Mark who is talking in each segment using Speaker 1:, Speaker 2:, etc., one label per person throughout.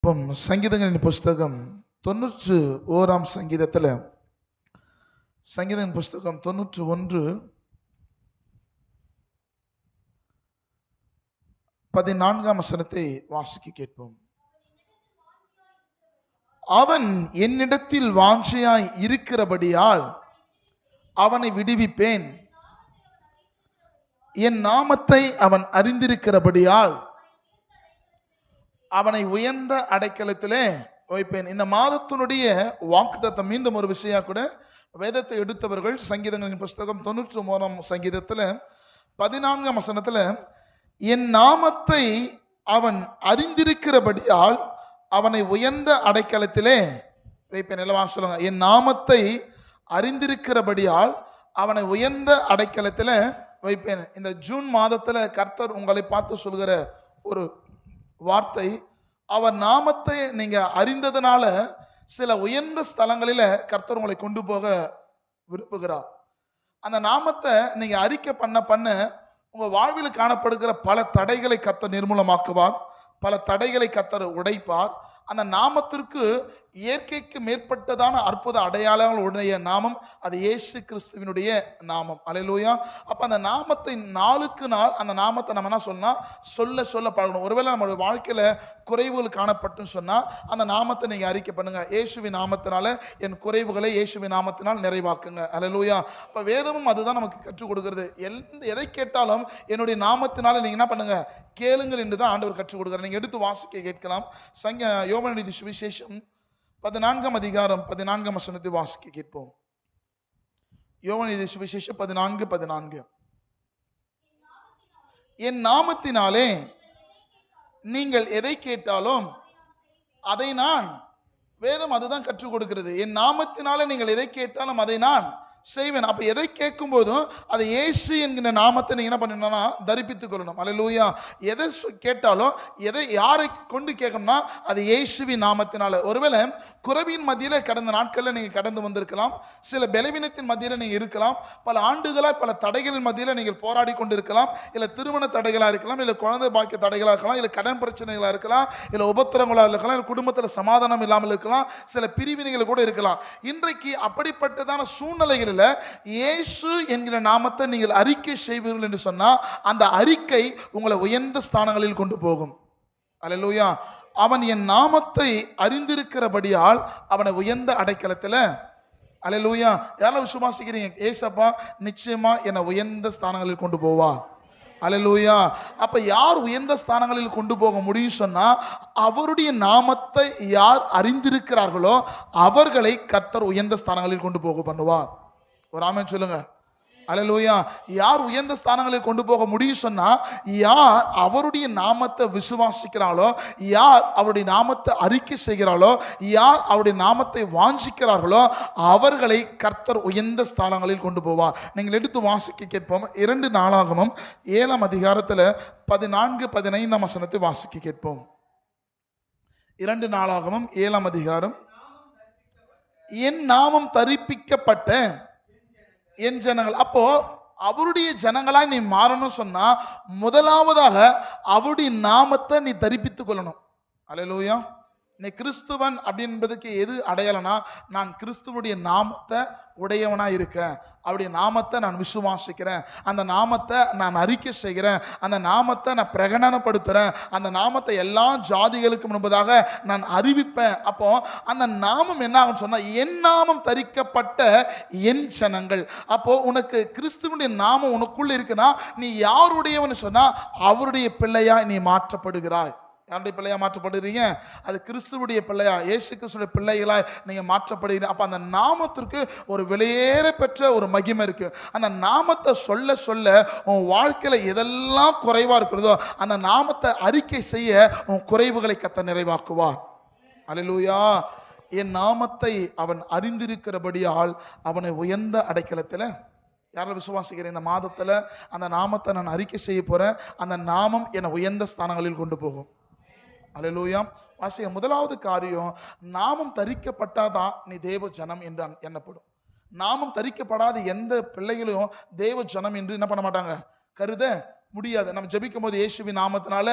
Speaker 1: கேட்போம். சங்கீதங்களின் புஸ்தகம் 91 சங்கீதத்தில், சங்கீதங்களின் புஸ்தகம் 91 14 வசனத்தை வாசிக்க கேட்போம். அவன் என்னிடத்தில் வாஞ்சையாய் இருக்கிறபடியால் அவனை விடுவிப்பேன். என் நாமத்தை அவன் அறிந்திருக்கிறபடியால் அவனை உயர்ந்த அடைக்கலத்திலே வைப்பேன். இந்த மாதத்தினுடைய வாக்குத்தத்தம் மீண்டும் ஒரு விஷயம் கூட வேதத்தை எடுத்தவர்கள் சங்கீதங்களின் புஸ்தகம் 91 சங்கீதத்தில் 14 வசனத்தில் என் நாமத்தை அவன் அறிந்திருக்கிறபடியால் அவனை உயர்ந்த அடைக்கலத்திலே வைப்பேன். எல்லாம் சொல்லுங்க, என் நாமத்தை அறிந்திருக்கிறபடியால் அவனை உயர்ந்த அடைக்கலத்தில் வைப்பேன். இந்த ஜூன் மாதத்தில் கர்த்தர் உங்களை பார்த்து சொல்கிற ஒரு வார்த்தை, அவர் நாமத்தை நீங்க அறிந்ததுனால சில உயர்ந்த ஸ்தலங்களில கர்த்தர் உங்களை கொண்டு போக விரும்புகிறார். அந்த நாமத்தை நீங்க அறிக்கை பண்ண உங்க வாழ்வில் காணப்படுகிற பல தடைகளை கர்த்தர் நிர்மூலமாக்குவார், பல தடைகளை கர்த்தர் உடைப்பார். அந்த நாமத்திற்கு இயற்கைக்கு மேற்பட்டதான அற்புத அடையாளங்கள் உடைய நாமம் அது இயேசு கிறிஸ்துவினுடைய நாமம். அல்லேலூயா. அப்ப அந்த நாமத்தை நாளுக்கு நாள் அந்த நாமத்தை நம்ம என்ன சொல்ல பழகணும். ஒருவேளை நம்மளுடைய வாழ்க்கையில குறைவுகள் காணப்பட்டுன்னு சொன்னா அந்த நாமத்தை நீங்க அறிக்கை பண்ணுங்க. இயேசுவின் நாமத்தினால என் குறைவுகளை இயேசுவின் நாமத்தினால் நிறைவாக்குங்க. அல்லேலூயா. அப்ப வேதமும் அதுதான் நமக்கு கற்றுக் கொடுக்கிறது. எதை கேட்டாலும் என்னுடைய நாமத்தினால நீங்க என்ன பண்ணுங்க, கேளுங்கள் என்று தான் ஆண்டவர் கற்றுக் கொடுக்கிறார். நீங்க எடுத்து வாசிக்க கேட்கலாம். யோவான் எழுதிய சுவிசேஷம் 14 அதிகாரம் 14 வசனத்தை வாசிக்க கேட்போம். யோவான் எழுதிய சுவிசேஷம் 14 என் நாமத்தினாலே நீங்கள் எதை கேட்டாலும் அதை நான், வேதம் அதுதான் கற்றுக் கொடுக்கிறது. என் நாமத்தினாலே நீங்கள் எதை கேட்டாலும் அதை நான் செய்வேன். அப்ப எதை கேட்கும் போதும் அதை இயேசு என்கிற நாமத்தை நீங்க என்ன பண்ணணும்னா தரிப்பித்துக் கொள்ளணும். அல்லேலூயா. எதை கேட்டாலும் எதை யாரை கொண்டு கேட்கணும்னா அது இயேசுவின் நாமத்தினால. ஒருவேளை குறைவின் மத்தியில கடந்த நாட்கள்ல நீங்க கடந்து வந்திருக்கலாம், சில பலவீனத்தின் மத்தியில நீங்க இருக்கலாம், பல ஆண்டுகளா பல தடைகளின் மத்தியில நீங்கள் போராடி கொண்டு இருக்கலாம். இல்ல திருமண தடைகளா இருக்கலாம், இல்ல குழந்தை பாக்கிய தடைகளா இருக்கலாம், இல்ல கடன் பிரச்சனைகளா இருக்கலாம், இல்ல உபத்திரங்களா இருக்கலாம், இல்ல குடும்பத்துல சமாதானம் இல்லாமல் இருக்கலாம், சில பிரிவினைகள் கூட இருக்கலாம். இன்றைக்கு அப்படிப்பட்டதான சூழ்நிலைகளில் இயேசு என்கிற நாமத்தை நீங்கள் அறிக்கை செய்வீர்கள் என்று சொன்னா அந்த அறிக்கை உங்களை உயர்ந்த ஸ்தானங்களில் கொண்டு போகும். அல்லேலூயா. அவன் என் நாமத்தை அறிந்திருக்கிறபடியால் அவனை உயர்ந்த அடைக்கலத்தில், அல்லேலூயா. யாரெல்லாம் விசுவாசிக்கிறீங்க? ஏசப்பா நிச்சயமா என்னை உயர்ந்த ஸ்தானங்களில் கொண்டு போவார். அல்லேலூயா. அப்ப யார் உயர்ந்த ஸ்தானங்களில் கொண்டு போக முடியும் சொன்னா அவருடைய நாமத்தை யார் அறிந்திருக்கிறார்களோ அவர்களை கர்த்தர் உயர்ந்த ஸ்தானங்களில் கொண்டு போக பண்ணுவார். ஒரு ஆமென் சொல்லுங்க. அல்லேலூயா. யார் உயர்ந்த ஸ்தானங்களில் கொண்டு போக முடியும் சொன்னா யார் அவருடைய நாமத்தை விசுவாசிக்கிறாளோ, யார் அவருடைய நாமத்தை அறிக்கை செய்கிறாளோ, யார் அவருடைய நாமத்தை வாஞ்சிக்கிறார்களோ அவர்களை கர்த்தர் உயர்ந்த ஸ்தானங்களில் கொண்டு போவார். நீங்கள் எடுத்து வாசிக்க கேட்போம். 2 நாளாகமம் 7 அதிகாரத்தில் 14-15 வசனத்தை வாசிக்க கேட்போம். 2 நாளாகமம் 7 அதிகாரம். என் நாமம் தரிப்பிக்கப்பட்ட என் ஜனங்கள். அப்போ அவருடைய ஜனங்களா நீ மாறணும் சொன்னா முதலாவதாக அவருடைய நாமத்தை நீ தரிப்பித்துக் கொள்ளணும். அல்லேலூயா. நீ கிறிஸ்துவன் அப்படின்றதுக்கு எது அடையாளம்னா நான் கிறிஸ்துவுடைய நாமத்தை உடையவனா இருக்கேன், அவருடைய நாமத்தை நான் விசுவாசிக்கிறேன், அந்த நாமத்தை நான் அறிக்கை செய்கிறேன், அந்த நாமத்தை நான் பிரகடனப்படுத்துறேன், அந்த நாமத்தை எல்லா ஜாதிகளுக்கு முன்பதாக நான் அறிவிப்பேன். அப்போ அந்த நாமம் என்ன ஆகும் சொன்னா என் நாமம் தரிக்கப்பட்ட என் ஜனங்கள். அப்போ உனக்கு கிறிஸ்துவனுடைய நாமம் உனக்குள்ள இருக்குன்னா நீ யாருடையவன்னு சொன்னா அவருடைய பிள்ளையா நீ மாற்றப்படுகிறாய். யாருடைய பிள்ளையா மாற்றப்படுறீங்க? அது கிறிஸ்துவுடைய பிள்ளையா, இயேசு கிறிஸ்துடைய பிள்ளைகளாய் நீங்க மாற்றப்படுகிறீங்க. அப்ப அந்த நாமத்திற்கு ஒரு வெளியேற பெற்ற ஒரு மகிமை இருக்கு. அந்த நாமத்தை சொல்ல சொல்ல உன் வாழ்க்கையில எதெல்லாம் குறைவா இருக்கிறதோ அந்த நாமத்தை அறிக்கை செய்ய உன் குறைவுகளை கர்த்தர் நிறைவாக்குவார். அல்லேலூயா. என் நாமத்தை அவன் அறிந்திருக்கிறபடியால் அவனை உயர்ந்த அடைக்கலத்தில், யாரும் விசுவாசிக்கிறேன் இந்த மாதத்துல அந்த நாமத்தை நான் அறிக்கை செய்ய போறேன், அந்த நாமம் என்னை உயர்ந்த ஸ்தானங்களில் கொண்டு போகும். அல்லேலூயா. வாசிக்க முதலாவது காரியம், நாமம் தரிக்கப்பட்டாதான் நீ தேவ ஜனம் என்று எண்ணப்படும். நாமம் தரிக்கப்படாத எந்த பிள்ளைகளையும் தேவ ஜனம் என்று என்ன பண்ண மாட்டாங்க, கருத முடியாது. நம்ம ஜெபிக்கும் போது இயேசுவின் நாமத்தினால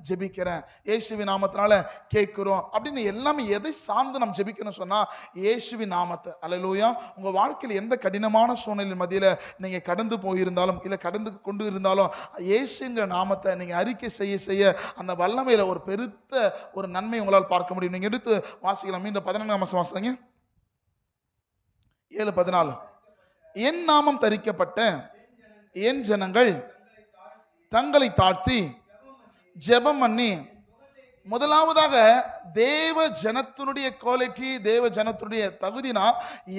Speaker 1: ஜெபிக்கிறேன், இயேசுவின் நாமத்தினால கேட்கிறோம் அப்படின்னு எல்லாமே எதை சார்ந்து நம்ம ஜெபிக்கணும் சொன்னா இயேசுவின் நாமத்தை. அல்லேலூயா. உங்க வாழ்க்கையில் எந்த கடினமான சூழ்நிலை மத்தியில நீங்க கடந்து போயிருந்தாலும் இல்ல கடந்து கொண்டு இருந்தாலும் இயேசுங்கிற நாமத்தை நீங்க அறிக்கை செய்ய செய்ய அந்த வல்லமையில ஒரு பெருத்த ஒரு நன்மை உங்களால் பார்க்க முடியும். நீங்க எடுத்து வாசிக்கலாம். மீண்டும் 14ஆம் வசனம் வாசிங்க. 7:14. என் நாமம் தரிக்கப்பட்ட என் ஜனங்கள் தங்களை தாழ்த்தி ஜெபம் பண்ணி, முதலாவதாக தேவ ஜனத்தினுடைய குவாலிட்டி, தேவ ஜனத்தினுடைய தகுதினா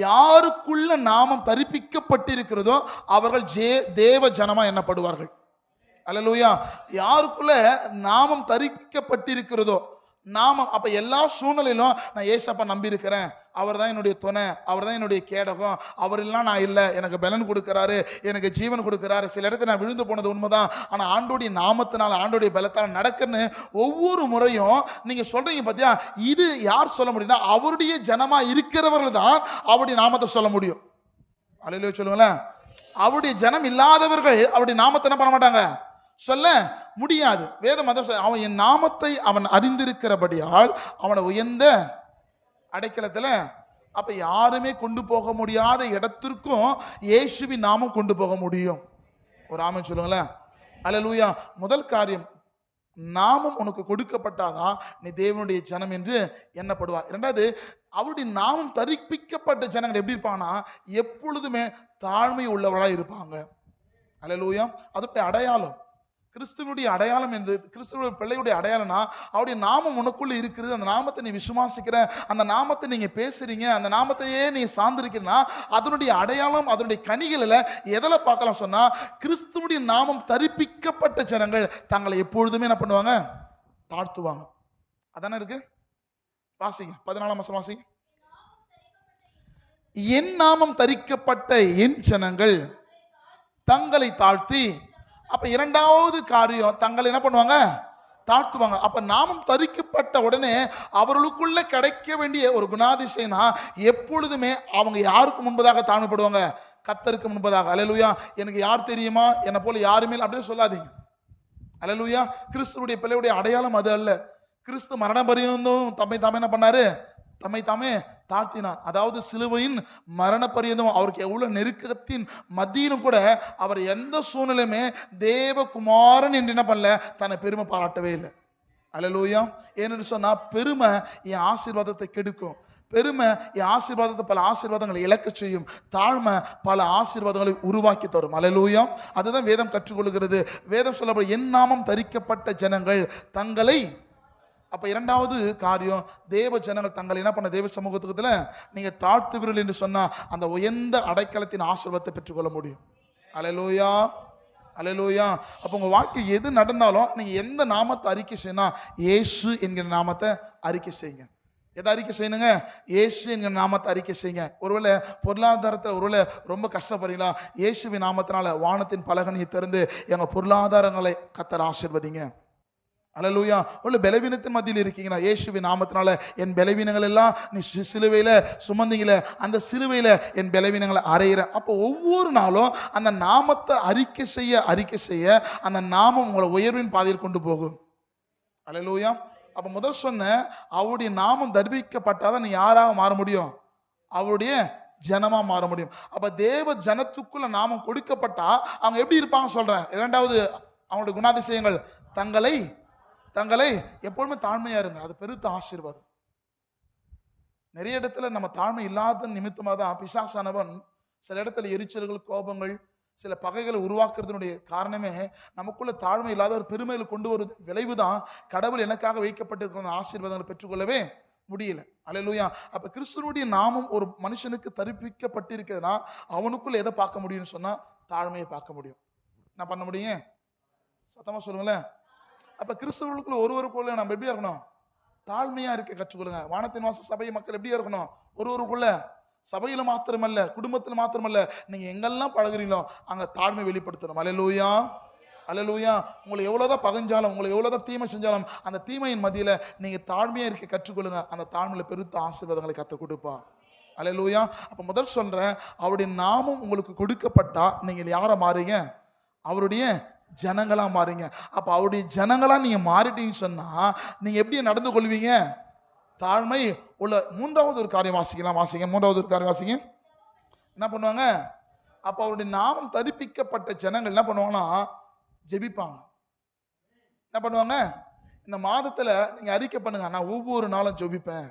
Speaker 1: யாருக்குள்ள நாமம் தரிப்பிக்கப்பட்டிருக்கிறதோ அவர்கள் தேவ ஜனமா எண்ணப்படுவார்கள். அல்லேலூயா. யாருக்குள்ள நாமம் தரிப்பிக்கப்பட்டிருக்கிறதோ நாமம், அப்ப எல்லா சூழ்நிலையிலும் நான் ஏசப்பா நம்பி இருக்கிறேன், அவர் தான் என்னுடைய துணை, அவர் தான் என்னுடைய கேடகம், அவர் எல்லாம் நான் இல்லை, எனக்கு பலன் கொடுக்கிறாரு, எனக்கு ஜீவன் கொடுக்கிறாரு. சில இடத்துல நான் விழுந்து போனது உண்மைதான், ஆனா ஆண்டோடைய நாமத்தினால ஆண்டோடைய பலத்தால் நடக்குன்னு ஒவ்வொரு முறையும் நீங்க சொல்றீங்க பாத்தியா, இது யார் சொல்ல முடியும்னா அவருடைய ஜனமா இருக்கிறவர்கள் தான் அவருடைய நாமத்தை சொல்ல முடியும். அல்லேலூயா சொல்லுங்களேன். அவருடைய ஜனம் இல்லாதவர்கள் அவருடைய நாமத்தை என்ன பண்ண மாட்டாங்க, சொல்ல முடியாது. வேதம் அதான், அவன் என் நாமத்தை அவன் அறிந்திருக்கிறபடியால் அவனை உயர்ந்த அடைக்கலத்துல, அப்ப யாருமே கொண்டு போக முடியாத இடத்திற்கும் இயேசுவின் நாமம் கொண்டு போக முடியும். ஒரு ஆமென் சொல்லுங்களேன். அல்லேலூயா. முதல் காரியம், நாமம் உனக்கு கொடுக்கப்பட்டாதான் நீ தேவனுடைய ஜனம் என்று எண்ணப்படுவார். இரண்டாவது, அவருடைய நாமம் தரிப்பிக்கப்பட்ட ஜனங்கள் எப்படி இருப்பாங்கன்னா எப்பொழுதுமே தாழ்மை உள்ளவர்களாக இருப்பாங்க. அல்லேலூயா. அதோட அடையாளம், கிறிஸ்துவனுடைய அடையாளம் என்று, கிறிஸ்துவ பிள்ளையுடைய அடையாளம்னா அவருடைய நாமம் உனக்குள்ள இருக்கிறது. அந்த நாமத்தை நீ விசுவாசிக்கிற, அந்த நாமத்தை நீங்க பேசுறீங்க, அந்த நாமத்தையே நீ சார்ந்திருக்கிறனா அதனுடைய அடையாளம், அதனுடைய கனிகளில் எதில் பார்க்கலாம் சொன்னா கிறிஸ்துவனுடைய நாமம் தரிப்பிக்கப்பட்ட ஜனங்கள் தங்களை எப்பொழுதுமே என்ன பண்ணுவாங்க, தாழ்த்துவாங்க. அதானே இருக்கு. வாசிங்க 14ஆம் வசனம் வாசிங்க. என் நாமம் தரிக்கப்பட்ட என் ஜனங்கள் தங்களை தாழ்த்தி, அப்ப இரண்டாவது காரியம் தங்களை என்ன பண்ணுவாங்க, தாழ்த்துவாங்க. அப்ப நாமம் தரிக்கப்பட்ட உடனே அவர்களுக்குள்ள கிடைக்க வேண்டிய ஒரு குணாதிசயம்னா எப்பொழுதுமே அவங்க யாருக்கு முன்பதாக தாழ்மைப்படுவாங்க, கர்த்தருக்கு முன்பதாக. அல்லேலூயா. எனக்கு யார் தெரியுமா, என்னை போல யாருமே அப்படின்னு சொல்லாதீங்க. அல்லேலூயா. கிறிஸ்துவுடைய பிள்ளையுடைய அடையாளம் அது அல்ல. கிறிஸ்து மரண பரியந்தம் தம்மை தாமே என்ன பண்ணாரு, தம்மை தாமே தாழ்த்தினார். அதாவது சிலுவையின் மரண பரியந்தம் அவருக்கு எவ்வளவு நெருக்கத்தின் மத்தியிலும் கூட அவர் எந்த சூழ்நிலையுமே தேவகுமாரன் என்று என்ன பண்ணல, தன்னை பெருமை பாராட்டவே இல்லை. அல்லேலூயா. ஏன்னு சொன்னா பெருமை என் ஆசீர்வாதத்தை கெடுக்கும், பெருமை என் ஆசீர்வாதத்தை பல ஆசீர்வாதங்களை இழக்க செய்யும், தாழ்மை பல ஆசீர்வாதங்களை உருவாக்கி தரும். அல்லேலூயா. அதுதான் வேதம் கற்றுக்கொள்கிறது. வேதம் சொல்லப்படும் என் நாமம் தரிக்கப்பட்ட ஜனங்கள் தங்களை, அப்ப இரண்டாவது காரியம், தேவ ஜனங்கள் தங்களை என்ன பண்ண, தேவ சமூகத்துக்குள்ள நீங்க தாழ்த்துவீர்கள் என்று சொன்னா அந்த உயர்ந்த அடைக்கலத்தின் ஆசீர்வாதத்தை பெற்றுக்கொள்ள முடியும். அல்லேலூயா. அல்லேலூயா. அப்ப உங்க வாழ்க்கை எது நடந்தாலும் நீங்க எந்த நாமத்தை அறிக்கை செய்யணும், இயேசு என்கிற நாமத்தை அறிக்கை செய்யுங்க. எதை அறிக்கை செய்யணுங்க, இயேசு என்கிற நாமத்தை அறிக்கை செய்யுங்க. ஒருவேளை பொருளாதாரத்தை ஒருவேளை ரொம்ப கஷ்டப்படுறீங்களா, இயேசுவின் நாமத்தினால வானத்தின் பலகனியை திறந்து எங்க பொருளாதாரங்களை கர்த்தர் ஆசீர்வதிங்க. அல்லேலூயா. உள்ள பலவீனத்தின் மத்தியில் இருக்கீங்கன்னா இயேசுவின் நாமத்தினால என் பலவீனங்கள் எல்லாம் நீ சிலுவையில சுமந்தீங்கள, அந்த சிலுவையில என் பலவீனங்களை அறையிற. அப்போ ஒவ்வொரு நாளும் அந்த நாமத்தை அறிக்கை செய்ய அந்த நாமம் உங்களை உயர்வின் பாதையில் கொண்டு போகும். அல்லேலூயா. அப்ப முதல் சொன்ன அவருடைய நாமம் தரிப்பிக்கப்பட்டாதான் நீ யாராக மாற முடியும், அவருடைய ஜனமா மாற முடியும். அப்ப தேவ ஜனத்துக்குள்ள நாமம் கொடுக்கப்பட்டா அவங்க எப்படி இருப்பாங்க சொல்றேன். இரண்டாவது அவங்களுடைய குணாதிசயங்கள், தங்களை எப்பொழுதுமே தாழ்மையா இருங்க. அது பெருத்த ஆசீர்வாதம். நிறைய இடத்துல நம்ம தாழ்மை இல்லாத நிமித்தமாக தான் பிசாசானவன் சில இடத்துல எரிச்சல்கள், கோபங்கள், சில பகைகளை உருவாக்குறதுனுடைய காரணமே நமக்குள்ள தாழ்மை இல்லாத ஒரு பெருமையில கொண்டு வருது. விளைவுதான் கடவுள் எனக்காக வைக்கப்பட்டிருக்கிற ஆசீர்வாதங்களை பெற்றுக்கொள்ளவே முடியல. அல்லேலூயா. அப்ப கிறிஸ்துவனுடைய நாமம் ஒரு மனுஷனுக்கு தரிப்பிக்கப்பட்டிருக்கிறதுனா அவனுக்குள்ள எதை பார்க்க முடியும்னு சொன்னா தாழ்மையை பார்க்க முடியும். என்ன பண்ண முடியும், சத்தமா சொல்லுங்களேன். அப்ப கிறிஸ்தவர்களுக்குள்ள ஒருவருக்குள்ள நம்ம எப்படி இருக்கணும், தாழ்மையா இருக்க கற்றுக்கொள்ளுங்க. வானத்தின் வாச சபை மக்கள் எப்படி இருக்கணும், ஒருவருக்குள்ள சபையில மாத்திரமல்ல, குடும்பத்தில் மாத்திரமல்ல, நீங்க எங்கெல்லாம் பழகுறீங்களோ அங்க தாழ்மை வெளிப்படுத்தணும். அல்லேலூயா. அல்லேலூயா. உங்களை எவ்வளவுதான் பகஞ்சாலும், உங்களை எவ்வளவுதான் தீமை செஞ்சாலும் அந்த தீமையின் மத்தியில நீங்க தாழ்மையா இருக்க கற்றுக்கொள்ளுங்க. அந்த தாழ்மையில பெருத்த ஆசீர்வாதங்களை கத்து கொடுப்பா. அல்லேலூயா. அப்ப முதல் சொல்றேன், அவருடைய நாமம் உங்களுக்கு கொடுக்கப்பட்டா நீங்கள் யாரை மாறீங்க, அவருடைய ஜனங்களா மாறுங்க. அப்ப அவருடைய ஜனங்களா நீங்க மாறிட்டீங்கன்னு சொன்னா நீங்க எப்படி நடந்து கொள்வீங்க? தாழ்மை உள்ள. மூன்றாவது ஒரு காரியம் வாசிக்கலாம், வாசிங்க. மூன்றாவது ஒரு காரியம் வாசிங்க. என்ன பண்ணுவாங்க? அப்ப அவருடைய நாமம் தரிப்பிக்கப்பட்ட ஜனங்கள் என்ன பண்ணுவாங்கன்னா ஜெபிப்பாங்க. என்ன பண்ணுவாங்க? இந்த மாதத்துல நீங்க அறிக்கை பண்ணுங்க, நான் ஒவ்வொரு நாளும் ஜெபிப்பேன்.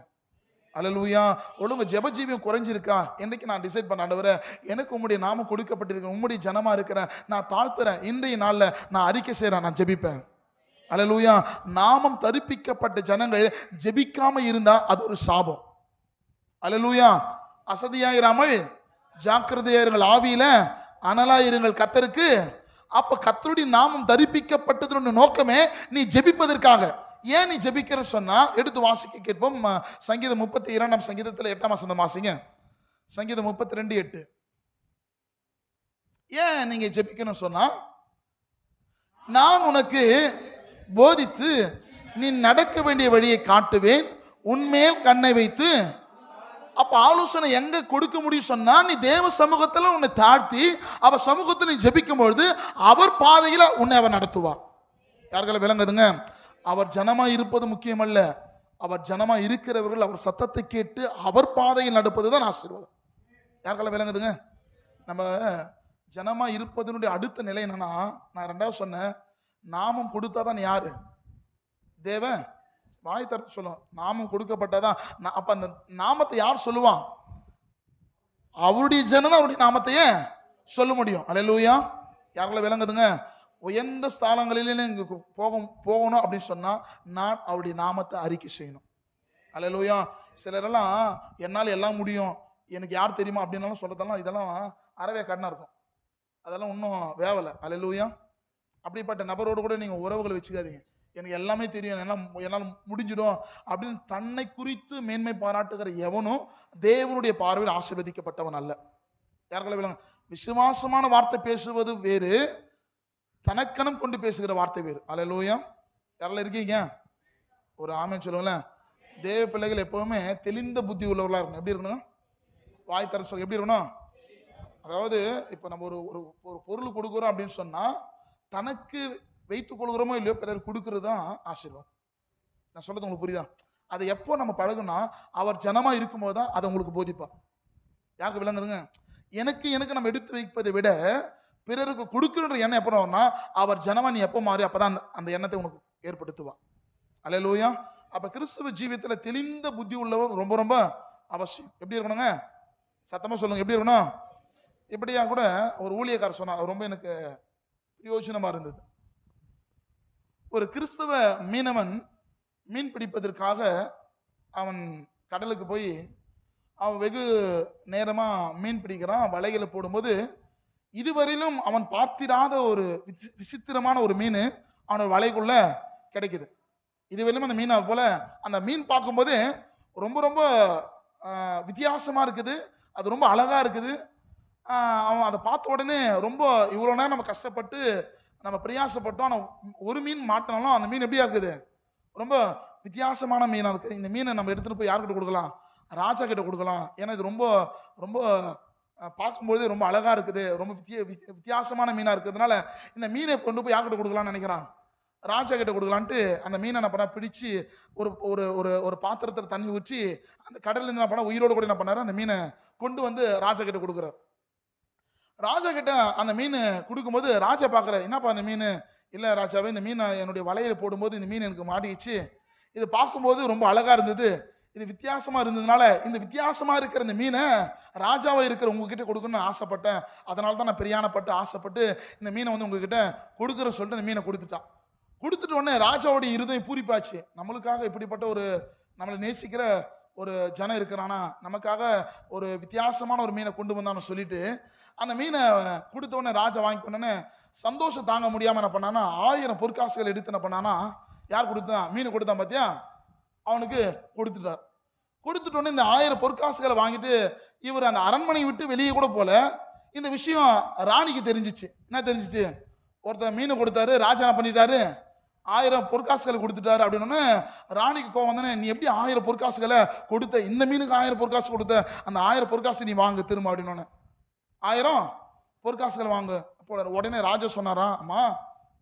Speaker 1: அல்லேலூயா. ஒழுங்கு ஜெப ஜீவியம் குறைஞ்சிருக்கா? என்னைக்கு நான் டிசைட் பண்ண, ஆண்டவரே எனக்கு உம்முடைய நாமம் கொடுக்கப்பட்டிருக்க, உம்முடைய ஜனமா இருக்கிறேன், நான் தாழ்த்துறேன், இன்றைய நாள்ல நான் அறிக்கை செய்றேன், நான் ஜெபிப்பேன். அல்லேலூயா. நாமம் தரிப்பிக்கப்பட்ட ஜனங்கள் ஜெபிக்காம இருந்தா அது ஒரு சாபம். அல்லேலூயா. அசதியாயிராமல் ஜாக்கிரதையாயிருங்கள், ஆவியில அனலாயிருங்கள் கர்த்தருக்கு. அப்ப கர்த்தருடைய நாமம் தரிப்பிக்கப்பட்டது நோக்கமே நீ ஜெபிப்பதற்காக. ஏன் நீ ஜெபிக்கிற சொன்னா எடுத்து வாசிக்க கேட்போம். சங்கீதம் 32 சங்கீதத்தில் 8 வசனம் வாசிங்க. சங்கீதம் 32:8. ஏன் நீங்க ஜெபிக்கணும் சொன்னா, நான் உனக்கு போதித்து நீ நடக்க வேண்டிய வழியை காட்டுவேன், உன்மேல் கண்ணை வைத்து. அப்ப ஆலோசனை எங்க கொடுக்க முடியும் சொன்னா, நீ தேவ சமூகத்துல உன்னை தாழ்த்தி அவர் சமூகத்தில் நீ ஜெபிக்கும் பொழுது அவர் பாதையில உன்னை அவர் நடத்துவார். யார்களை விளங்குதுங்க? அவர் ஜனமா இருப்பது முக்கியமல்ல, அவர் ஜனமா இருக்கிறவர்கள் அவர் சத்தத்தை கேட்டு அவர் பாதையில் நடப்பதுதான் ஆசீர்வாதம். யார்களை விளங்குதுங்க? நம்ம ஜனமா இருப்பதனுடைய அடுத்த நிலை என்னன்னா, நான் ரெண்டாவது சொன்னேன், நாமம் கொடுத்தாதான் யாரு? தேவன் வாய் திறந்து சொல்லுவோம், நாமம் கொடுக்கப்பட்டதான். அப்ப அந்த நாமத்தை யார் சொல்லுவான்? அவருடைய ஜனம் அவருடைய நாமத்தையே சொல்ல முடியும். அல்லேலூயா. யார்களை விளங்குதுங்க? உயர்ந்த ஸ்தானங்களிலே நீங்க போகணும் அப்படின்னு சொன்னா நான் அவருடைய நாமத்தை அறிக்கை செய்யணும். அல்லேலூயா. சிலரெல்லாம் என்னால் எல்லாம் முடியும், எனக்கு யார் தெரியுமா அப்படின்னாலும் சொல்றதெல்லாம் இதெல்லாம் அறவே கண்ணா இருக்கும், அதெல்லாம் இன்னும் வேவலை. அல்லேலூயா. அப்படிப்பட்ட நபரோடு கூட நீங்க உறவுகளை வச்சுக்காதீங்க. எனக்கு எல்லாமே தெரியும், என்னால் முடிஞ்சிடும் அப்படின்னு தன்னை குறித்து மேன்மை பாராட்டுகிற எவனும் தேவனுடைய பார்வையில் ஆசீர்வதிக்கப்பட்டவன் அல்ல. யார்களை விளங்க? விசுவாசமான வார்த்தை பேசுவது வேறு, தனக்கணம் கொண்டு பேசுகிற வார்த்தை வேறு. அல்லேலூயா. யாரெல்லாம் இருக்கீங்க? ஒரு ஆமென் சொல்லுங்களேன். தேவ பிள்ளைகள் எப்பவுமே தெளிந்த புத்தி உள்ளவர்களா இருக்கணும். எப்படி இருக்கணும்? வாய் தர சொல்ல எப்படி இருக்கணும்? அதாவது இப்ப நம்ம ஒரு ஒரு பொருள் கொடுக்குறோம் அப்படின்னு சொன்னா தனக்கு வைத்துக் கொள்கிறோமோ இல்லையோ பிறர் கொடுக்கிறது தான் ஆசீர்வாதம். நான் சொல்றது உங்களுக்கு புரியுதா? அதை எப்போ நம்ம பழகுனா அவர் ஜனமா இருக்கும்போது தான் அதை உங்களுக்கு போதிப்பா. யாருக்கு விளங்குதுங்க? எனக்கு நம்ம எடுத்து வைப்பதை விட பிறருக்கு கொடுக்குற எண்ணம் எப்போ வரும்னா அவர் ஜனமா நீ எப்போ மாறி அப்பதான் அந்த எண்ணத்தை உனக்கு ஏற்படுத்துவா. அல்லேலூயா. அப்ப கிறிஸ்துவ ஜீவியத்துல தெளிந்த புத்தி உள்ளவர் ரொம்ப ரொம்ப அவசியம். எப்படி இருக்கணுங்க? சத்தமா சொல்லுங்க, எப்படி இருக்கணும்? இப்படியா கூட ஒரு ஊழியக்காரர் சொன்னா ரொம்ப எனக்கு பிரயோஜனமா இருந்தது. ஒரு கிறிஸ்தவ மீனவன் மீன் பிடிப்பதற்காக அவன் கடலுக்கு போய் அவன் வெகு நேரமா மீன் பிடிக்கிறான். வலைகளை போடும்போது இதுவரையிலும் அவன் பார்த்திராத ஒரு விசித்திரமான ஒரு மீன் அவனோட வலைக்குள்ள கிடைக்குது. இதுவரையிலும் அந்த மீனை போல அந்த மீன் பார்க்கும்போது ரொம்ப ரொம்ப வித்தியாசமா இருக்குது, அது ரொம்ப அழகா இருக்குது. அவன் அதை பார்த்த உடனே ரொம்ப இவ்வளோ நேரம் நம்ம கஷ்டப்பட்டு நம்ம பிரயாசப்பட்டோம், ஆனால் ஒரு மீன் மாட்டினாலும் அந்த மீன் எப்படியா இருக்குது? ரொம்ப வித்தியாசமான மீனாக இருக்குது. இந்த மீனை நம்ம எடுத்துகிட்டு போய் யார்கிட்ட கொடுக்கலாம்? ராஜா கிட்ட கொடுக்கலாம். ஏன்னா இது ரொம்ப ரொம்ப பார்க்கும்போது ரொம்ப அழகா இருக்குது, ரொம்ப வித்தியாசமான மீனா இருக்கிறதுனால இந்த மீனை கொண்டு போய் யார்கிட்ட கொடுக்கலாம்னு நினைக்கிறான்? ராஜா கிட்ட கொடுக்கலான்ட்டு அந்த மீனை என்ன பண்ணா பிடிச்சு ஒரு ஒரு ஒரு ஒரு பாத்திரத்தில் தண்ணி ஊற்றி அந்த கடல்ல இருந்து என்ன பண்ணா உயிரோடு கூட என்ன பண்ணாரு அந்த மீனை கொண்டு வந்து ராஜா கிட்ட கொடுக்குறாரு. ராஜா கிட்ட அந்த மீன் கொடுக்கும்போது ராஜா பார்க்குற, என்னப்பா அந்த மீன்? இல்லை ராஜாவே, இந்த மீனை என்னுடைய வலையில போடும்போது இந்த மீன் எனக்கு மாட்டிச்சு, இது பார்க்கும்போது ரொம்ப அழகா இருந்தது, இது வித்தியாசமா இருந்ததுனால இந்த வித்தியாசமா இருக்கிற இந்த மீனை ராஜாவா இருக்கிற உங்ககிட்ட கொடுக்கணும்னு ஆசைப்பட்டேன், அதனால தான் நான் பிரியாணப்பட்டு ஆசைப்பட்டு இந்த மீனை வந்து உங்ககிட்ட கொடுக்குற சொல்லிட்டு அந்த மீனை கொடுத்துட்டான். கொடுத்துட்டு உடனே ராஜாவுடைய இருதயம் பூரிப்பாச்சு. நம்மளுக்காக இப்படிப்பட்ட ஒரு நம்மளை நேசிக்கிற ஒரு ஜனம் இருக்கிறானா, நமக்காக ஒரு வித்தியாசமான ஒரு மீனை கொண்டு வந்தான்னு சொல்லிட்டு அந்த மீனை கொடுத்த உடனே ராஜா வாங்கி உடனே சந்தோஷம் தாங்க முடியாம என்ன பண்ணானா 1000 பொற்காசுகள் எடுத்து என்ன பண்ணானா, யார் கொடுத்தான்? மீனை கொடுத்தான் பாத்தியா, அவனுக்கு கொடுத்துட்டார். கொடுத்துட்டு உடனே இந்த 1000 பொற்காசுகளை வாங்கிட்டு இவர் அந்த அரண்மனை விட்டு வெளியே கூட போல. இந்த விஷயம் ராணிக்கு தெரிஞ்சிச்சு. என்ன தெரிஞ்சிச்சு? ஒருத்தர் மீனை கொடுத்தாரு, ராஜா என்ன பண்ணிட்டாரு? 1000 பொற்காசுகளை கொடுத்துட்டாரு. அப்படின்னு ராணிக்கு கோவம் வந்தானே, நீ எப்படி 1000 பொற்காசுகளை கொடுத்த? இந்த மீனுக்கு 1000 பொற்காசு கொடுத்த, அந்த 1000 பொற்காசு நீ வாங்க திரும்ப அப்படின்னு 1000 பொற்காசுகள் வாங்க. உடனே ராஜா சொன்னாரா, அம்மா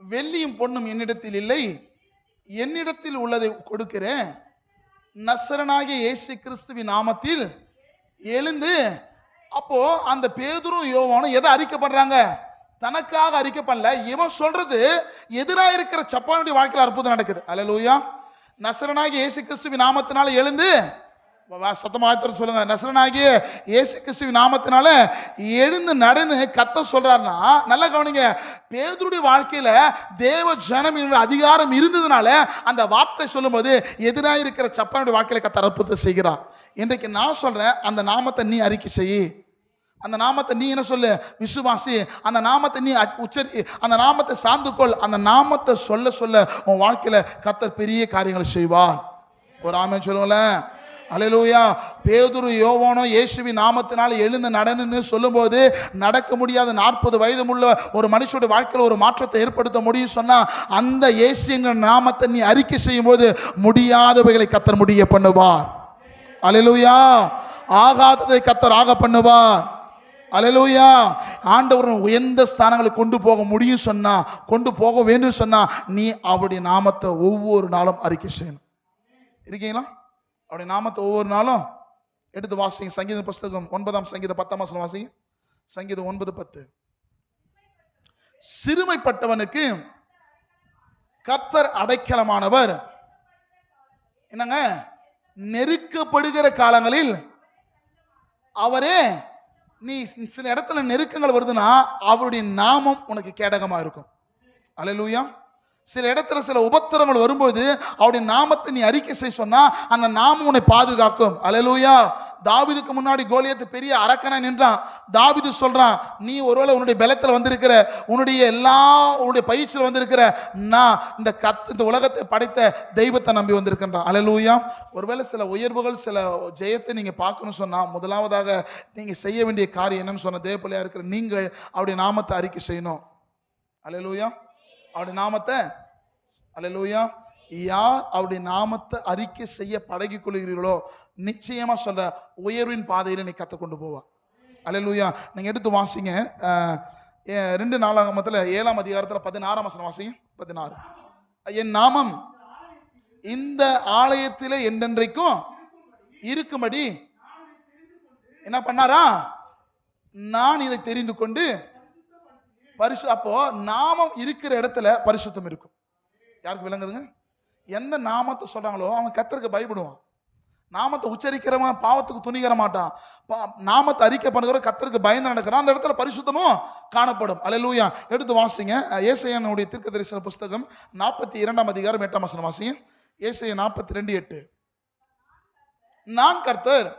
Speaker 1: வெள்ளியும் பொன்னும் என்னிடத்தில் இல்லை, என்னிடத்தில் உள்ளதை கொடுக்கிறேன். நசரனாகிய இயேசு கிறிஸ்துவின் நாமத்தில் எழுந்து. அப்போ அந்த பேதுரும் யோவானும் எதை அறிக்கை பண்றாங்க? தனக்காக அறிக்கை பண்ணல. இவன் சொல்றது எதிராக இருக்கிற சப்பானுடைய வாழ்க்கையில் அற்புதம் நடக்குது. அல்லேலூயா. நசரனாகிய இயேசு கிறிஸ்துவின் நாமத்தினால எழுந்து, சத்தமா சொல்லுங்க, நசரனாகிய இயேசு கிறிஸ்துவின் நாமத்தினால எழுந்து நடன்னு கத்த சொல்றாருன்னா, நல்லா கவனிங்க. பேதுருடைய வாழ்க்கையில தேவ ஜனம் அதிகாரம் இருந்ததுனால அந்த வார்த்தை சொல்லும்போது எதிராக இருக்கிற சப்பானுடைய வாழ்க்கையில கத்த அற்புதத்தை செய்கிறார். இன்றைக்கு நான் சொல்றேன், அந்த நாமத்தை நீ அறிக்கை செய். அந்த நாமத்தை நீ என்ன சொல்லு? விசுவாசி. அந்த நாமத்தை நீ உச்சரி. அந்த நாமத்தை சார்ந்துக்கொள். அந்த நாமத்தை சொல்ல சொல்ல உன் வாழ்க்கையில கர்த்தர் பெரிய காரியங்களை செய்வார். ஒரு ஆமென் சொல்லுங்களேன். அல்லேலூயா. பேதுரு யோவானோ இயேசுவின் நாமத்தினால எழுந்து நடன்னு சொல்லும்போது நடக்க முடியாத 40 வயதுமுள்ள ஒரு மனுஷனுடைய வாழ்க்கையில் ஒரு மாற்றத்தை ஏற்படுத்த முடியும் சொன்னா, அந்த இயேசுவின் நாமத்தை நீ அறிக்கை செய்யும் போது முடியாதவைகளை கர்த்தர் முடிய பண்ணுவார். அல்லேலூயா. ஆகாததை கர்த்தர் ஆக பண்ணுவார். அல்லேலூயா. ஆண்டவர் உயர்ந்த ஸ்தானங்களுக்கு கொண்டு போக முடியும் சொன்னா, கொண்டு போக வேண்டும் சொன்னா, நீ அவருடைய நாமத்தை ஒவ்வொரு நாளும் அறிக்கை செய்யணும். இருக்கீங்களா? அவருடைய நாமத்தை ஒவ்வொரு நாளும் எடுத்து வாசிங்க. சங்கீத புஸ்தகம் 9ஆம் சங்கீதம் 10ஆம் வசனம் வாசிங்க. சங்கீதம் 9:10. சிறுமைப்பட்டவனுக்கு கர்த்தர் அடைக்கலமானவர். என்னங்க? நெருக்கப்படுகிற காலங்களில் அவரே. நீ சில இடத்துல நெருக்கங்கள் வருதுன்னா அவருடைய நாமம் உனக்கு கேடகமா இருக்கும். அல்லேலூயா. சில இடத்துல சில உபத்திரங்கள் வரும்போது அவருடைய நாமத்தை நீ அறிக்கை செய்ய சொன்னா அந்த நாமம் உன்னை பாதுகாக்கும். அல்லேலூயா. தாவீதுக்கு முன்னாடி கோலியத்து பெரிய அரக்கனை நின்றான். தாவீது சொல்றான், நீ ஒருவேளை உன்னுடைய பலத்தில் வந்திருக்கிற, உன்னுடைய பயிற்சியில் வந்திருக்கிற, நான் இந்த உலகத்தை படைத்த தெய்வத்தை நம்பி வந்திருக்கின்றான். அல்லேலூயா. ஒருவேளை சில உயர்வுகள் சில ஜெயத்தை நீங்க பார்க்கணும் சொன்னா முதலாவதாக நீங்க செய்ய வேண்டிய காரியம் என்னன்னு சொன்ன தேவப்பிள்ளையா இருக்கிற நீங்கள் அவருடைய நாமத்தை அறிக்கை செய்யணும். அல்லேலூயா. அவருடைய நாமத்தை. அல்லேலூயா. யார் அவருடைய நாமத்தை அறிக்கை செய்ய பழகிக் கொள்கிறீர்களோ நிச்சயமா சொல்ற உயர்வின் பாதையில நீ கற்றுக்கொண்டு போவா. அல்லேலூயா. நீங்க எடுத்து வாசிங்க 2 நாளாகமத்துல 7ஆம் அதிகாரத்துல 16ஆம் வசனம் வாசிங்க. 16. என் நாமம் இந்த ஆலயத்திலே என்றென்றைக்கும் இருக்கும்படி என்ன பண்ணாரா? நான் இதை தெரிந்து கொண்டு அப்போ நாமம் இருக்கிற இடத்துல பரிசுத்தம் இருக்கும். யாருக்கு விளங்குதுங்க? எந்த நாமத்தை சொல்றாங்களோ அவன் கர்த்தருக்கு பயப்படுவான். நாமத்தை உச்சரிக்கிறவன் பாவத்துக்கு துணிகர மாட்டான். நாமத்தை அறிக்கை பண்ணுகிற கர்த்தருக்கு பயந்து நடக்கிறான். அந்த இடத்துல பரிசுத்தமும் காணப்படும். அல்லேலூயா. எடுத்து வாசிங்க ஏசாயாவுடைய தீர்க்கதரிசன புஸ்தகம் 42ஆம் அதிகாரம் 8ஆம் வசனம் வாசிங்க. ஏசாயா 42:8. நான் கர்த்தர்,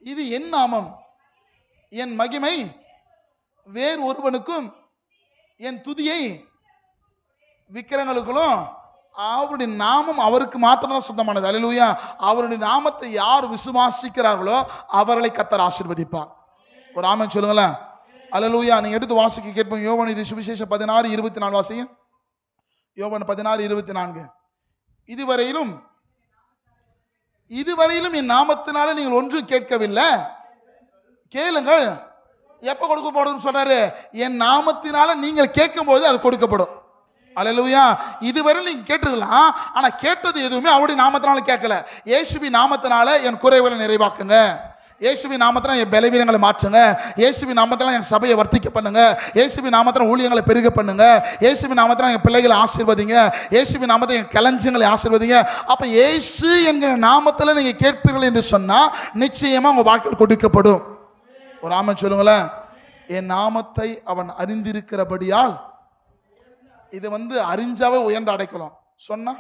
Speaker 1: இது என் நாமம், என் மகிமை வேறு ஒருவனுக்கும், என் துதியை விக்கிரங்களுக்கும். அவருடைய நாமம் அவருக்கு மாத்திரம் சொந்தமானது. அல்லேலூயா. அவருடைய நாமத்தை யார் விசுவாசிக்கிறார்களோ அவர்களை கர்த்தர் ஆசீர்வதிப்பார். ஒரு ஆமென் சொல்லுங்களேன். அல்லேலூயா. நீங்க எடுத்து வாசிக்க கேட்போம். யோவான் இது சுவிசேஷம் 16:24 வாசிங்க. யோவான் 16:24. இதுவரையிலும் என் நாமத்தினால நீங்கள் ஒன்று கேட்கவில்லை, கேளுங்கள். எப்ப கொடுக்கப்படும் சொன்னாரு? என் நாமத்தினால நீங்கள் கேட்கும் போது அது கொடுக்கப்படும். அல்லேலூயா. இதுவரை நீங்க கேட்டுக்கலாம், ஆனா கேட்டது எதுவுமே அவருடைய நாமத்தினால கேட்கல. இயேசுவின் நாமத்தினால என் குறைகளை நிறைவாக்குங்க, இயேசுவின் நாமத்தினால என் பலவீனங்களை மாற்றுங்க, இயேசுவின் நாமத்தினால என் சபையை வர்த்திக்க பண்ணுங்க, இயேசுவின் நாமத்தினால ஊழியங்களை பெருக பண்ணுங்க, இயேசுவின் நாமத்தினால என் பிள்ளைகளை ஆசீர்வதிங்க, இயேசுவின் நாமத்தை என் களஞ்சியங்களை ஆசீர்வதிங்க. அப்ப இயேசு என்கிற நாமத்தில் நீங்க கேட்பீர்கள் என்று சொன்னா நிச்சயமா உங்க வாழ்க்கையில் கொடுக்கப்படும். ஒரு ஆமென் சொல்லுங்களேன். என் நாமத்தை அவன் அறிந்திருக்கிறபடியால், இது அறிஞ்சாவே உயர்ந்து அடைக்கலாம் சொன்னா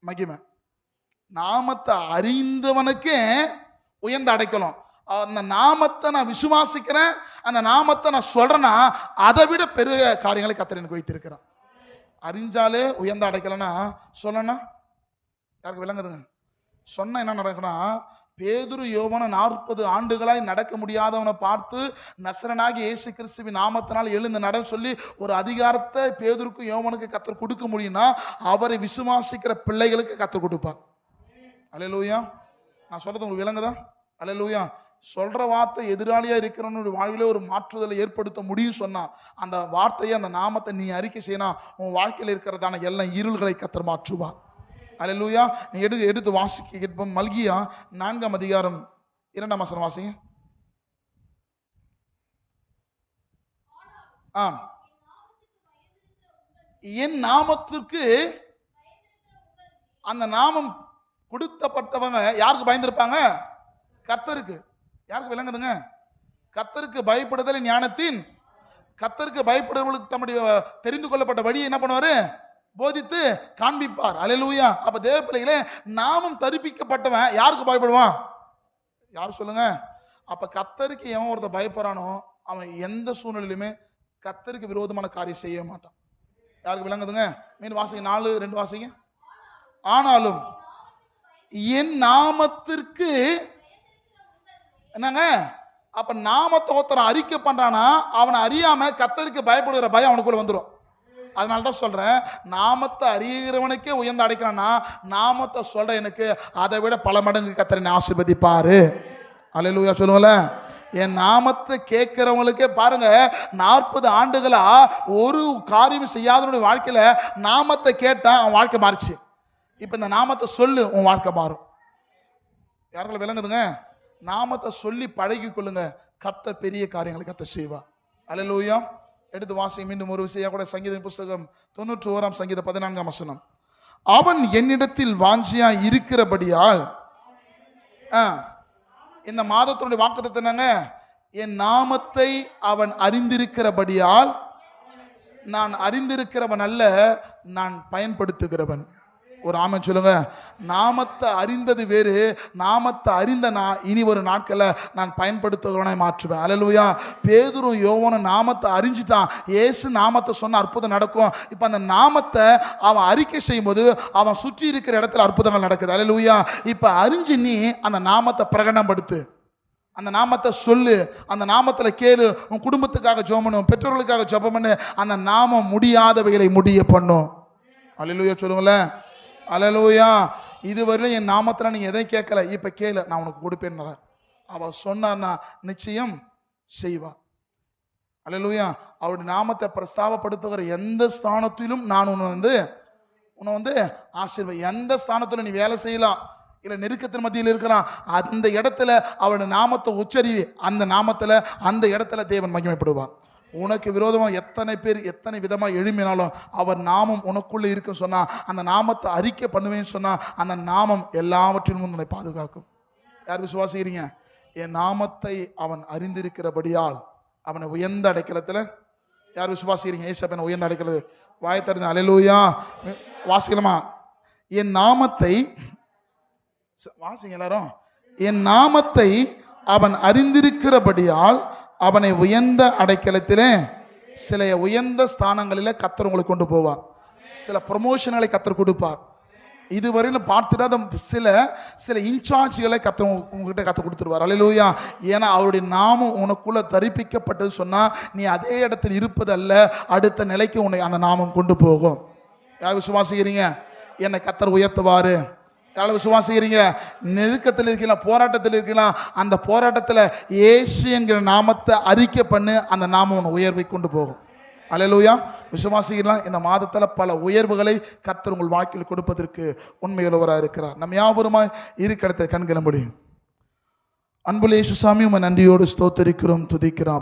Speaker 1: மகிமை. நாமத்தை அறிந்தவனுக்கு உயர்ந்து அடைக்கலாம். அந்த நாமத்தை நான் விசுவாசிக்கிறேன், அந்த நாமத்தை நான் சொல்றேன்னா அதை விட பெரிய காரியங்களை கர்த்தர் எனக்கு வைத்திருக்கிறான். அறிஞ்சாலே உயர்ந்து அடைக்கலன்னா சொல்லனா யாருக்கு விளங்குதுங்க? சொன்ன என்ன நடக்குன்னா, பேதுரு யோவான 40 ஆண்டுகளாய் நடக்க முடியாதவனை பார்த்து நசரனாகி இயேசு கிறிஸ்துவின் நாமத்தினால் எழுந்து நட சொல்லி ஒரு அதிகாரத்தை பேதுருக்கு யோவானுக்கு கர்த்தர் கொடுக்க முடியும்னா அவரை விசுவாசிக்கிற பிள்ளைகளுக்கு கர்த்தர் கொடுப்பார். அல்லேலூயா. நான் சொல்றது உங்களுக்கு விளங்குதா? அல்லேலூயா. சொல்ற வார்த்தை எதிராளியா இருக்கிறவனுடைய வாழ்விலே ஒரு மாற்றுதலை ஏற்படுத்த முடியும் சொன்னா, அந்த வார்த்தையை, அந்த நாமத்தை நீ அறிக்கை செய்யணும், உன் வாழ்க்கையில் இருக்கிறதான எல்லா இருள்களை கர்த்தர் மாற்றுவா. அல்லேலூயா. நீ எடுத்து வாசிக்க கேட்போம். மல்கியா 4ஆம் அதிகாரம் 2ஆம் வசனம் வாசிங்க. என் நாமத்திற்கு, அந்த நாமம் கொடுத்தப்பட்டவங்க யாருக்கு பயந்திருப்பாங்க? கர்த்தருக்கு. யாருக்கு விளங்குதுங்க? கர்த்தருக்கு பயப்படுதல் ஞானத்தின். கர்த்தருக்கு பயப்படுறவர்களுக்கு தம்முடைய தெரிந்து கொள்ளப்பட்ட வழியை என்ன பண்ணுவாரு? போதித்து காண்பிப்பார். அல்லேலூயா. அப்ப தேவ பிள்ளைகளே, நாமம் தரிப்பிக்கப்பட்டவன் யாருக்கு பயப்படுவான்? யார் சொல்லுங்க? அப்ப கர்த்தருக்கு எவன் ஒருத்தர் பயப்படுறானோ அவன் எந்த சூழ்நிலையிலுமே கர்த்தருக்கு விரோதமான காரியம் செய்ய மாட்டான். யாருக்கு விளங்குதுங்க? மீன் வாசிங்க, 4:2 வாசிங்க. ஆனாலும் என் நாமத்திற்கு என்னங்க? அப்ப நாமத்தை ஒருத்தர் அறிக்கை பண்றானா அவனை அறியாம கர்த்தருக்கு பயப்படுகிற பயம் அவனுக்குள்ள வந்துடும். அதனாலதான் சொல்றேன், நாமத்தை அறிகிறவனுக்கே உயர்ந்து அடைக்கிறான்னா நாமத்தை சொல்ற எனக்கு அதை விட பல மடங்கு கர்த்தரை ஆசீர்வதிப்பாரு. அல்லேலூயா சொல்லுங்கள. என் நாமத்தை கேட்கிறவங்களுக்கே பாருங்க, 40 ஆண்டுகளா ஒரு காரியம் செய்யாதவனுடைய வாழ்க்கையில நாமத்தை கேட்டா அவன் வாழ்க்கை மாறிச்சு. இப்ப இந்த நாமத்தை சொல்லு, உன் வாழ்க்கை மாறும். யாருக்குள்ள விளங்குதுங்க? நாமத்தை சொல்லி பழகி கொள்ளுங்க, கர்த்தர் பெரிய காரியங்களை கர்த்தர் செய்வா. அல்லேலூயா. எடுத்து வாசி மீண்டும் ஒரு விஷயம் கூட. சங்கீத புஸ்தகம் 91ஆம் சங்கீதம் 14ஆம் வசனம். அவன் என்னிடத்தில் வாஞ்சியா இருக்கிறபடியால், இந்த மாதத்தினுடைய வாக்குத்தத்தம் என்னங்க? என் நாமத்தை அவன் அறிந்திருக்கிறபடியால், நான் அறிந்திருக்கிறவன் அல்ல, நான் பயன்படுத்துகிறவன். ஒரு ஆமென் சொல்லுங்க. நாமத்தை அறிந்தது வேறு, நாமத்தை அறிந்த நான் இனி ஒரு நாட்களை நான் பயன்படுத்துகிறவனாய் மாற்றுவேன். அல்லேலூயா. பேதுரும் யோவானும் நாமத்தை அறிஞ்சிட்டான். இயேசு நாமத்தை சொன்ன அற்புதம் நடக்கும். இப்போ அந்த நாமத்தை அவன் அறிக்கை செய்யும் போது அவன் சுற்றி இருக்கிற இடத்துல அற்புதங்கள் நடக்குது. அல்லேலூயா. இப்போ அறிஞ்சு நீ அந்த நாமத்தை பிரகடனப்படுத்து, அந்த நாமத்தை சொல்லு, அந்த நாமத்தில் கேளு. உன் குடும்பத்துக்காக ஜெபம் பண்ணு, பெற்றோர்களுக்காக ஜெபம் பண்ணு. அந்த நாமம் முடியாதவைகளை முடிய பண்ணும். அல்லேலூயா சொல்லுங்களேன். அல்லேலூயா. இதுவரையிலும் என் நாமத்தில் நீங்க எதை கேட்கல, இப்ப கேளு, நான் உனக்கு கொடுப்பேன். அவ சொன்னா நிச்சயம் செய்வா. அல்லேலூயா. அவருடைய நாமத்தை பிரஸ்தாபப்படுத்துகிற எந்த ஸ்தானத்திலும் நான் உன்னை ஆசீர்வாதம். எந்த ஸ்தானத்துல நீ வேலை செய்யலாம், இல்ல நெருக்கத்தின் மத்தியில் இருக்கிறான், அந்த இடத்துல அவருடைய நாமத்தை உச்சரி, அந்த நாமத்துல அந்த இடத்துல தேவன் மகிமைப்படுவார். உனக்கு விரோதமாக எத்தனை பேர் எத்தனை விதமாக எழும்பினாலும் அவர் நாமம் உனக்குள்ள இருக்குன்னு சொன்னா, அந்த நாமத்தை அறிக்கை பண்ணுவேன்னு சொன்னா, அந்த நாமம் எல்லாவற்றிலும் உன்னை பாதுகாக்கும். யார் விசுவாசிக்கிறீங்க? என் நாமத்தை அவன் அறிந்திருக்கிறபடியால் அவனை உயர்ந்த அடைக்கலத்துல, யார் விசுவாசிக்கிறீங்க? ஏசப்பனை உயர்ந்த அடைக்கல வாய் தருங்க. அல்லேலூயா. வாசிக்கலாமா? என் நாமத்தை வாசிங்க எல்லாரும். என் நாமத்தை அவன் அறிந்திருக்கிறபடியால் அவனை உயர்ந்த அடைக்கலத்திலே, சில உயர்ந்த ஸ்தானங்களில கர்த்தர் உங்களுக்கு கொண்டு போவார். சில ப்ரமோஷன்களை கர்த்தர் கொடுப்பார். இதுவரையிலும் பார்த்துடாத சில இன்சார்ஜ்களை கர்த்தர் உங்ககிட்ட கற்றுக் கொடுத்துருவார். அல்லேலூயா. ஏன்னா அவருடைய நாமம் உனக்குள்ள தரிப்பிக்கப்பட்டது சொன்னா நீ அதே இடத்தில் இருப்பது அல்ல, அடுத்த நிலைக்கு உன்னை அந்த நாமம் கொண்டு போகும். யார் விசுவாசிக்கிறீங்க? என்னை கர்த்தர் உயர்த்துவாரு. யாரும் விசுவாசிக்கிறீங்க? நெருக்கத்தில் இருக்கலாம், போராட்டத்தில் இருக்கலாம், அந்த போராட்டத்தில் இயேசு என்கிற நாமத்தை அறிக்கை பண்ணு, அந்த நாமம் உன்னை உயர்வை கொண்டு போகும். அல்லேலூயா. விசுவாசிக்கலாம். இந்த மாதத்தில் பல உயர்வுகளை கர்த்தர் உங்கள் வாழ்க்கையில் கொடுப்பதற்கு உண்மையுள்ளவராக இருக்கிறார். நம்ம யாவருமாய் இருக்கிற கண்களை முடியும். அன்புள்ள இயேசு சாமி, உம்மை நன்றியோடு ஸ்தோத்தரிக்கிறோம், துதிக்கிறோம்.